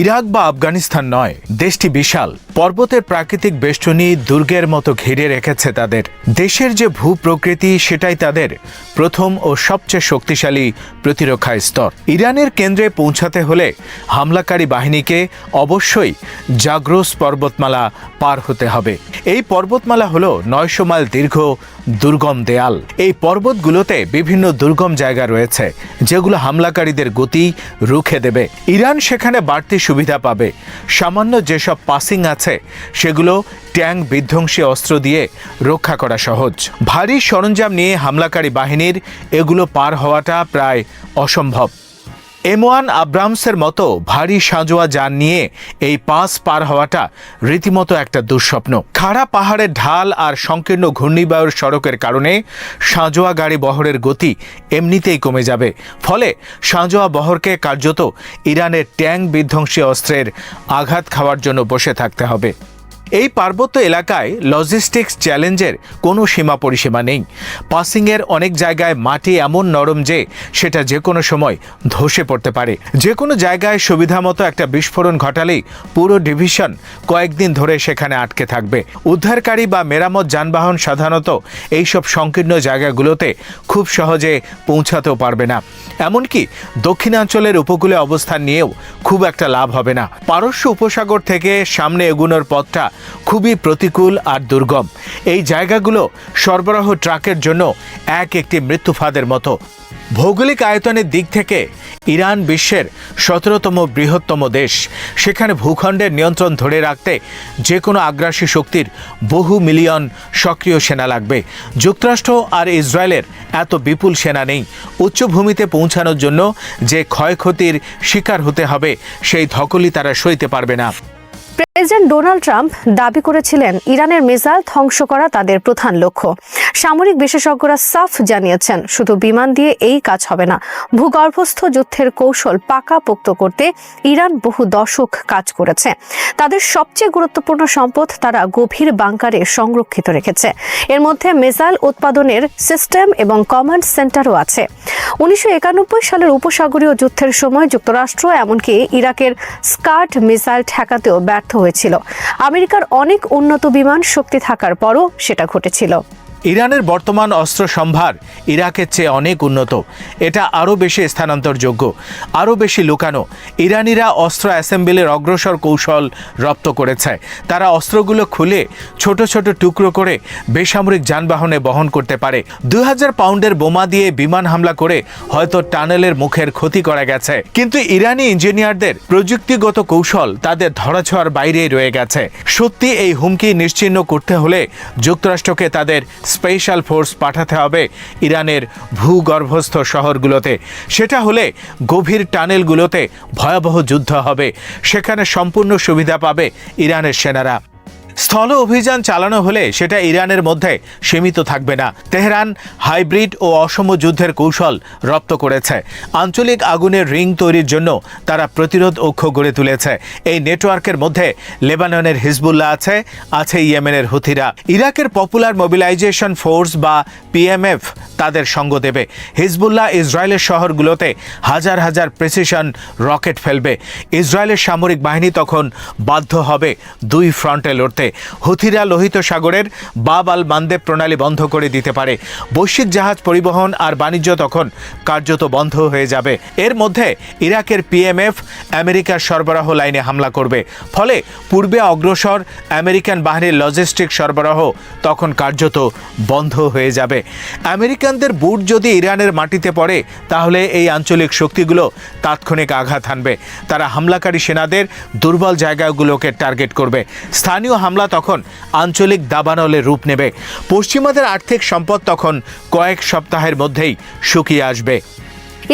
ইরাক বা আফগানিস্তান নয়, দেশটি বিশাল। পর্বতের প্রাকৃতিক বেষ্টনী দুর্গের মতো ঘিরে রেখেছে তাদের। দেশের যে ভূপ্রকৃতি, সেটাই তাদের প্রথম ও সবচেয়ে শক্তিশালী প্রতিরক্ষা স্তর। ইরানের কেন্দ্রে পৌঁছাতে হলে হামলাকারী বাহিনীকে অবশ্যই জাগ্রোস পর্বতমালা পার হতে হবে। এই পর্বতমালা হলো 900 মাইল দীর্ঘ দুর্গম দেয়াল। এই পর্বতগুলোতে বিভিন্ন দুর্গম জায়গা রয়েছে, যেগুলো হামলাকারীদের গতি রুখে দেবে। ইরান সেখানে বাড়তি সুবিধা পাবে। সামান্য যেসব পাসিং আছে, সেগুলো ট্যাঙ্ক বিধ্বংসী অস্ত্র দিয়ে রক্ষা করা সহজ। ভারী সরঞ্জাম নিয়ে হামলাকারী বাহিনীর এগুলো পার হওয়াটা প্রায় অসম্ভব। M1 আব্রামসের মতো ভারী সাঁজোয়া যান নিয়ে এই পাস পার হওয়াটা রীতিমতো একটা দুঃস্বপ্ন। খাড়া পাহাড়ের ঢাল আর সংকীর্ণ ঘূর্ণিবায়ুর সড়কের কারণে সাঁজোয়া গাড়ি বহরের গতি এমনিতেই কমে যাবে। ফলে সাঁজোয়া বহরকে কার্যত ইরানের ট্যাঙ্ক বিধ্বংসী অস্ত্রের আঘাত খাওয়ার জন্য বসে থাকতে হবে। এই পার্বত্য এলাকায় লজিস্টিক্স চ্যালেঞ্জের কোনো সীমা পরিসীমা নেই। পাসিংয়ের অনেক জায়গায় মাটি এমন নরম যে সেটা যে কোনো সময় ধসে পড়তে পারে। যে কোনো জায়গায় সুবিধামতো একটা বিস্ফোরণ ঘটালেই পুরো ডিভিশন কয়েকদিন ধরে সেখানে আটকে থাকবে। উদ্ধারকারী বা মেরামত যানবাহন সাধারণত এইসব সংকীর্ণ জায়গাগুলোতে খুব সহজে পৌঁছাতেও পারবে না। এমনকি দক্ষিণাঞ্চলের উপকূলে অবস্থান নিয়েও খুব একটা লাভ হবে না। পারস্য উপসাগর থেকে সামনে এগুনোর পথটা খুবই প্রতিকূল আর দুর্গম। এই জায়গাগুলো সরবরাহ ট্রাকের জন্য একটি মৃত্যুফাঁদের মতো। ভৌগোলিক আয়তনের দিক থেকে ইরান বিশ্বের 17তম বৃহত্তম দেশ। সেখানে ভূখণ্ডের নিয়ন্ত্রণ ধরে রাখতে যে কোনো আগ্রাসী শক্তির বহু মিলিয়ন সক্রিয় সেনা লাগবে। যুক্তরাষ্ট্র আর ইসরায়েলের এত বিপুল সেনা নেই। উচ্চভূমিতে পৌঁছানোর জন্য যে ক্ষয়ক্ষতির শিকার হতে হবে সেই ধকলই তারা সইতে পারবে না। প্রেসিডেন্ট ডোনাল্ড ট্রাম্প দাবি করেছিলেন ইরানের মিসাইল ধ্বংস করা তাদের প্রধান লক্ষ্য। সামরিক বিশেষজ্ঞরা সাফ জানিয়েছেন শুধু বিমান দিয়ে এই কাজ হবে না। ভূগর্ভস্থ যুদ্ধের কৌশল পাকাপোক্ত করতে ইরান বহু দশক কাজ করেছে। তাদের সবচেয়ে গুরুত্বপূর্ণ সম্পদ তারা গভীর বাংকারে সংরক্ষিত রেখেছে। এর মধ্যে মিসাইল উৎপাদনের সিস্টেম এবং কমান্ড সেন্টারও আছে। 1991 সালের উপসাগরীয় যুদ্ধের সময় যুক্তরাষ্ট্র এমনকি ইরাকের স্কার্ড মিসাইল ঠেকাতেও ব্যর্থ হয়েছিল। আমেরিকার অনেক উন্নত বিমান শক্তি থাকার পরও সেটা ঘটেছিল। ইরানের বর্তমান অস্ত্র সম্ভার ইরাকের চেয়ে অনেক উন্নত। এটা আরও বেশি স্থানান্তরযোগ্য, আরও বেশি লুকানো। ইরানিরা অস্ত্র অ্যাসেম্বলির অগ্রসর কৌশল রপ্ত করেছে। তারা অস্ত্রগুলো খুলে ছোট ছোট টুকরো করে বেসামরিক যানবাহনে বহন করতে পারে। 2000 পাউন্ডের বোমা দিয়ে বিমান হামলা করে হয়তো টানেলের মুখের ক্ষতি করা গেছে, কিন্তু ইরানি ইঞ্জিনিয়ারদের প্রযুক্তিগত কৌশল তাদের ধরাছোঁয়ার বাইরেই রয়ে গেছে। সত্যি এই হুমকি নিশ্চিহ্ন করতে হলে যুক্তরাষ্ট্রকে তাদের স্পেশাল ফোর্স পাঠাতে হবে ইরানের ভূগর্ভস্থ শহরগুলোতে। সেটা হলে গভীর টানেলগুলোতে ভয়াবহ যুদ্ধ হবে। সেখানে সম্পূর্ণ সুবিধা পাবে ইরানের সেনারা। স্থল অভিযান চালানো হলে সেটা ইরানের মধ্যে সীমিত থাকবে না। তেহরান হাইব্রিড ও অসম যুদ্ধের কৌশল রপ্ত করেছে। আঞ্চলিক আগুনের রিং তৈরির জন্য তারা প্রতিরোধ অক্ষ গড়ে তুলেছে। এই নেটওয়ার্কের মধ্যে লেবাননের হিজবুল্লাহ আছে ইয়েমেনের হুথিরা। ইরাকের পপুলার মোবিলাইজেশন ফোর্স বা PMF তাদের সঙ্গ দেবে। হিজবুল্লাহ ইসরায়েলের শহরগুলোতে হাজার হাজার প্রেসিশন রকেট ফেলবে। ইসরায়েলের সামরিক বাহিনী তখন বাধ্য হবে দুই ফ্রন্টে লড়তে। হুথিরা লোহিত সাগরের বাব আল মান্দেব প্রণালী বন্ধ করে দিতে পারে। বৈশ্বিক জাহাজ পরিবহন আর বাণিজ্য তখন কার্যত বন্ধ হয়ে যাবে। এর মধ্যে ইরাকের PMF আমেরিকার সরবরাহ লাইনে হামলা করবে। ফলে পূর্বে অগ্রসর আমেরিকান বাহিনীর লজিস্টিক সরবরাহ তখন কার্যত বন্ধ হয়ে যাবে। আমেরিকানদের বুট যদি ইরানের মাটিতে পড়ে তাহলে এই আঞ্চলিক শক্তিগুলো তাৎক্ষণিক আঘাত হানবে। তারা হামলাকারী সেনাদের দুর্বল জায়গাগুলোকে টার্গেট করবে। স্থানীয় হামলা তখন আঞ্চলিক দাবানলে রূপ নেবে। পশ্চিমাদের আর্থিক সম্পদ তখন কয়েক সপ্তাহের মধ্যেই শুকিয়ে আসবে।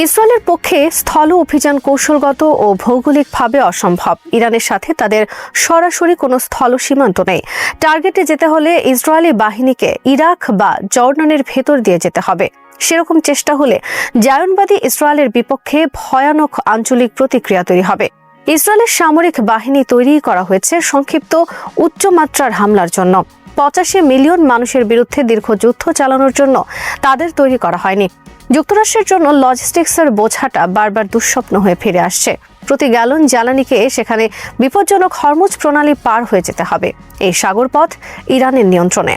ইসরায়েলের পক্ষে স্থল অভিযান কৌশলগত ও ভৌগোলিকভাবে অসম্ভব। ইরানের সাথে তাদের সরাসরি কোনো স্থল সীমান্ত নেই। টার্গেটে যেতে হলে ইসরায়েলি বাহিনীকে ইরাক বা জর্ডানের ভেতর দিয়ে যেতে হবে। সেরকম চেষ্টা হলে জায়নবাদী ইসরায়েলের বিপক্ষে ভয়ানক আঞ্চলিক প্রতিক্রিয়া তৈরি হবে। ইসরায়েলের সামরিক বাহিনী তৈরি করা হয়েছে সংক্ষিপ্ত উচ্চমাত্রার হামলার জন্য। 85 মিলিয়ন মানুষের বিরুদ্ধে দীর্ঘ যুদ্ধ চালানোর জন্য তাদের তৈরি করা হয়নি। যুক্তরাষ্ট্রের জন্য লজিস্টিক্সের বোঝাটা বারবার দুঃস্বপ্ন হয়ে ফিরে আসছে। প্রতি গ্যালন জ্বালানিকে সেখানে বিপজ্জনক হরমুজ প্রণালী পার হয়ে যেতে হবে। এই সাগরপথ ইরানের নিয়ন্ত্রণে।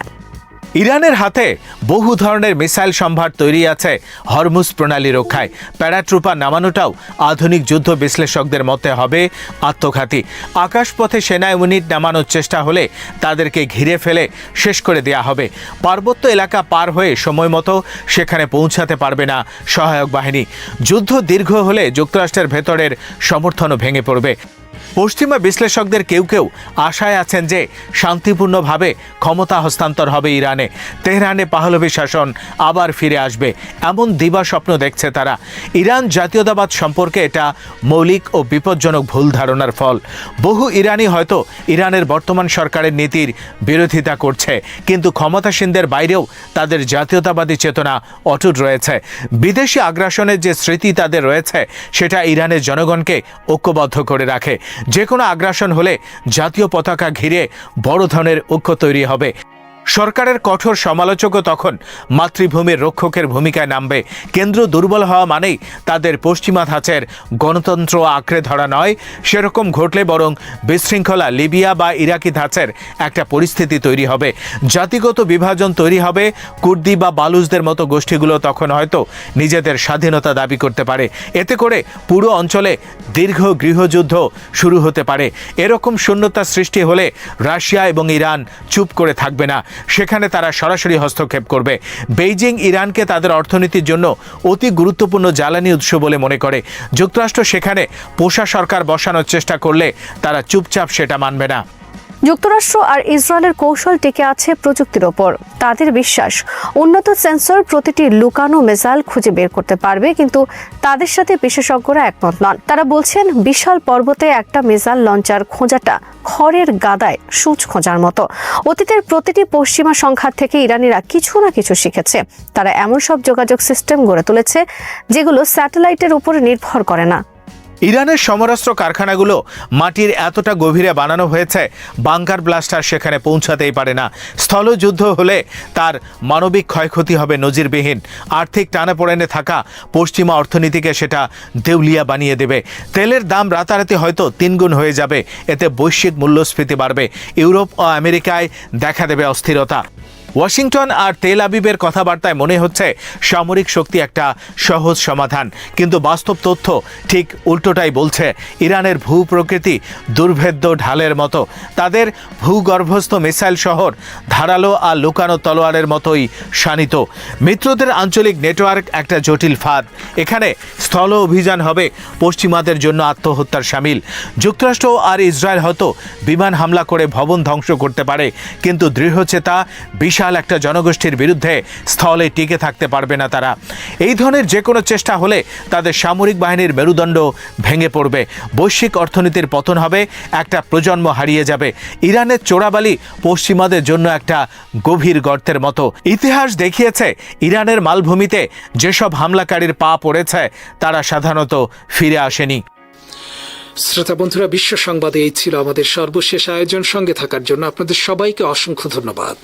ইরানের হাতে বহু ধরনের মিসাইল সম্ভার তৈরি আছে হরমুজ প্রণালী রক্ষায়। প্যারাট্রুপার নামানোটাও আধুনিক যুদ্ধ বিশ্লেষকদের মতে হবে আত্মঘাতী। আকাশপথে সেনা ইউনিট নামানোর চেষ্টা হলে তাদেরকে ঘিরে ফেলে শেষ করে দেয়া হবে। পার্বত্য এলাকা পার হয়ে সময় মতো সেখানে পৌঁছাতে পারবে না সহায়ক বাহিনী। যুদ্ধ দীর্ঘ হলে যুক্তরাষ্ট্রের ভেতরের সমর্থনও ভেঙে পড়বে। পশ্চিমা বিশ্লেষকদের কেউ কেউ আশায় আছেন যে শান্তিপূর্ণভাবে ক্ষমতা হস্তান্তর হবে ইরানে, তেহরানে পাহলভি শাসন আবার ফিরে আসবে, এমন দিবা স্বপ্ন দেখছে তারা। ইরান জাতীয়তাবাদ সম্পর্কে এটা মৌলিক ও বিপজ্জনক ভুল ধারণার ফল। বহু ইরানি হয়তো ইরানের বর্তমান সরকারের নীতির বিরোধিতা করছে, কিন্তু ক্ষমতাসীনদের বাইরেও তাদের জাতীয়তাবাদী চেতনা অটুট রয়েছে। বিদেশি আগ্রাসনের যে স্মৃতি তাদের রয়েছে সেটা ইরানের জনগণকে ঐক্যবদ্ধ করে রাখে। যে কোনো আগ্রাসন হলে জাতীয় পতাকা ঘিরে বড় ধরনের ঐক্য তৈরি হবে। সরকারের কঠোর সমালোচকও তখন মাতৃভূমির রক্ষকের ভূমিকায় নামবে। কেন্দ্র দুর্বল হওয়া মানেই তাদের পশ্চিমা ধাঁচের গণতন্ত্র আঁকড়ে ধরা নয়, সেরকম ঘটলে বরং বিশৃঙ্খলা লিবিয়া বা ইরাকি ধাঁচের একটা পরিস্থিতি তৈরি হবে। জাতিগত বিভাজন তৈরি হবে। কুর্দি বা বালুচদের মতো গোষ্ঠীগুলো তখন হয়তো নিজেদের স্বাধীনতা দাবি করতে পারে। এতে করে পুরো অঞ্চলে দীর্ঘ গৃহযুদ্ধ শুরু হতে পারে। এরকম শূন্যতা সৃষ্টি হলে রাশিয়া এবং ইরান চুপ করে থাকবে না, সেখানে তারা সরাসরি হস্তক্ষেপ করবে। বেইজিং ইরানকে তাদের অর্থনীতির জন্য অতি গুরুত্বপূর্ণ জ্বালানি উৎস বলে মনে করে। যুক্তরাষ্ট্র সেখানে পোষা সরকার বসানোর চেষ্টা করলে তারা চুপচাপ সেটা মানবে না। যুক্তরাষ্ট্র আর ইসরায়েলের কৌশল টিকে আছে প্রযুক্তির ওপর। তাদের বিশ্বাস উন্নত সেন্সর প্রতিটি লুকানো মিসাইল খুঁজে বের করতে পারবে, কিন্তু তাদের সাথে বিশেষজ্ঞরা একমত নন। তারা বলছেন বিশাল পর্বতে একটা মিসাইল লঞ্চার খোঁজাটা খড়ের গাদায় সূচ খোঁজার মতো। অতীতের প্রতিটি পশ্চিমা সংঘাত থেকে ইরানিরা কিছু না কিছু শিখেছে। তারা এমন সব যোগাযোগ সিস্টেম গড়ে তুলেছে যেগুলো স্যাটেলাইটের উপর নির্ভর করে না। ইরানের সমরাস্ত্র কারখানাগুলো মাটির এতটা গভীরে বানানো হয়েছে, বাংকার ব্লাস্টার সেখানে পৌঁছাতেই পারে না। স্থলযুদ্ধ হলে তার মানবিক ক্ষয়ক্ষতি হবে নজিরবিহীন। আর্থিক টানাপোড়েনে থাকা পশ্চিমা অর্থনীতিকে সেটা দেউলিয়া বানিয়ে দেবে। তেলের দাম রাতারাতি হয়তো 3 গুণ হয়ে যাবে। এতে বৈশ্বিক মূল্যস্ফীতি বাড়বে। ইউরোপ ও আমেরিকায় দেখা দেবে অস্থিরতা। ওয়াশিংটন আর তেল আবিবের কথাবার্তায় মনে হচ্ছে সামরিক শক্তি একটা সহজ সমাধান, কিন্তু বাস্তব তথ্য ঠিক উল্টোটাই বলছে। ইরানের ভূপ্রকৃতি দুর্ভেদ্য ঢালের মতো। তাদের ভূগর্ভস্থ মিসাইল শহর ধারালো আর লুকানো তলোয়ারের মতোই শানিত। মিত্রদের আঞ্চলিক নেটওয়ার্ক একটা জটিল ফাঁদ। এখানে স্থল অভিযান হবে পশ্চিমাদের জন্য আত্মহত্যার শামিল। যুক্তরাষ্ট্র আর ইসরায়েল হয়তো বিমান হামলা করে ভবন ধ্বংস করতে পারে, কিন্তু দৃঢ়চেতা বিশাল একটা জনগোষ্ঠীর বিরুদ্ধে স্থলে টিকে থাকতে পারবে না তারা। এই ধরনের যে কোনো চেষ্টা হলে তাদের সামরিক বাহিনীর মেরুদণ্ড ভেঙে পড়বে। বৈশ্বিক অর্থনীতির পতন হবে, একটা প্রজন্ম হারিয়ে যাবে। ইরানের চোরাবালি পশ্চিমাদের জন্য একটা গভীর গর্তের মতো। ইতিহাস দেখিয়েছে ইরানের মালভূমিতে যেসব হামলাকারীর পা পড়েছে তারা সাধারণত ফিরে আসেনি। শ্রোতা বন্ধুরা, বিশ্ব সংবাদে এই ছিল আমাদের সর্বশেষ আয়োজন। সঙ্গে থাকার জন্য আপনাদের সবাইকে অসংখ্য ধন্যবাদ।